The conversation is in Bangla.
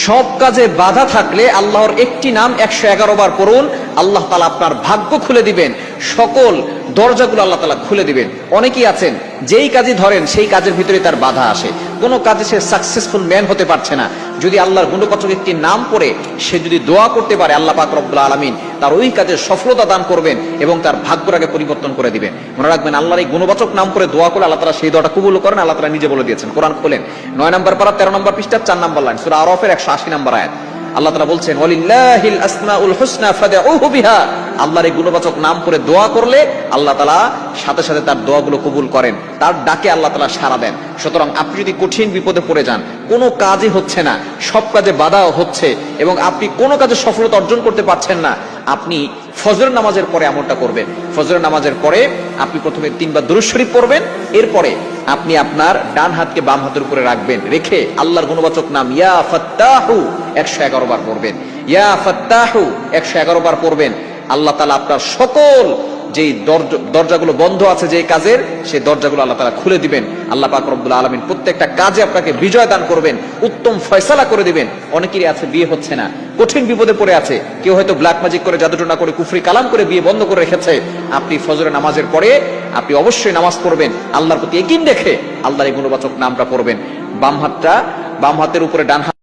সব কাজে বাধা থাকলে আল্লাহর একটি নাম 111 বার পড়ুন, আল্লাহ তাআলা আপনার ভাগ্য খুলে দিবেন, সকল দরজাগুলো আল্লাহ তাআলা খুলে দিবেন। অনেকেই আছেন যেই কাজই ধরেন সেই কাজের ভিতরে তার বাধা আসে, কোনো কাজে সে সাকসেসফুল ম্যান হতে পারছে না। যদি আল্লাহর গুণবাচক একটি নাম পড়ে সে যদি দোয়া করতে পারে, আল্লাহ পাক রব্বুল আলামিন তার ওই কাজে সফলতা দান করবেন এবং তার ভাগ্যটাকে পরিবর্তন করে দিবেন। মনে রাখবেন, আল্লাহর এই গুণবাচক নাম করে দোয়া করলে আল্লাহ তাআলা সেই দোয়াটা কবুল করেন। আল্লাহ তাআলা নিজে বলে দিয়েছেন, কোরআন খোলেন 9 নম্বর পারা 13 নম্বর পৃষ্ঠা 4 নম্বর লাইন, সূরা আরাফের 180 নম্বর আয়াত। আল্লাহ তাআলা বলছেন, ওয়ালিল্লাহিল আসমাউল হুসনা ফাদউহু বিহা। আল্লাহর এই গুণবাচক নাম করে দোয়া করলে আল্লাহ তাআলা সাথে সাথে তার দোয়াগুলো কবুল করেন, তার ডাকে আল্লাহ তাআলা সাড়া দেন। সুতরাং আপনি যদি কঠিন বিপদে পড়ে যান, কোনো কাজই হচ্ছে না, সব কাজে বাধা হচ্ছে এবং আপনি কোনো কাজে সফলতা অর্জন করতে পারছেন না, আপনি ফজরের নামাজের পরে আমলটা করবেন। ফজরের নামাজের পরে আপনি প্রথমে 3 বার দুরূদ শরীফ পড়বেন, এরপরে আপনি আপনার ডান হাতকে বাম হাতের উপরে রাখবেন, রেখে আল্লাহর গুণবাচক নাম ইয়া ফাত্তাহু 111 বার পড়বেন। ইয়া ফাত্তাহু 111 বার পড়বেন। আল্লাহ তাআলা আপনার সকল যেই দরজাগুলো বন্ধ আছে যে কাজের, সেই দরজাগুলো আল্লাহ তাআলা খুলে দিবেন। আল্লাহ পাক রব্বুল আলামিন প্রত্যেকটা কাজে আপনাকে বিজয় দান করবেন, উত্তম ফয়সালা করে দিবেন। অনেকেরই আছে বিয়ে হচ্ছে না, কঠিন বিপদে পড়ে আছে, কেউ হয়তো ব্ল্যাক ম্যাজিক করে, জাদুটোনা করে, কুফরি কালাম করে বিয়ে বন্ধ করে রেখেছে। আপনি ফজরের নামাজের পরে আপনি অবশ্যই নামাজ পড়বেন, আল্লাহর প্রতি ইয়াকিন রেখে আল্লাহর এই গুণবাচক নামটা পড়বেন। বাম হাতের উপরে ডান হাত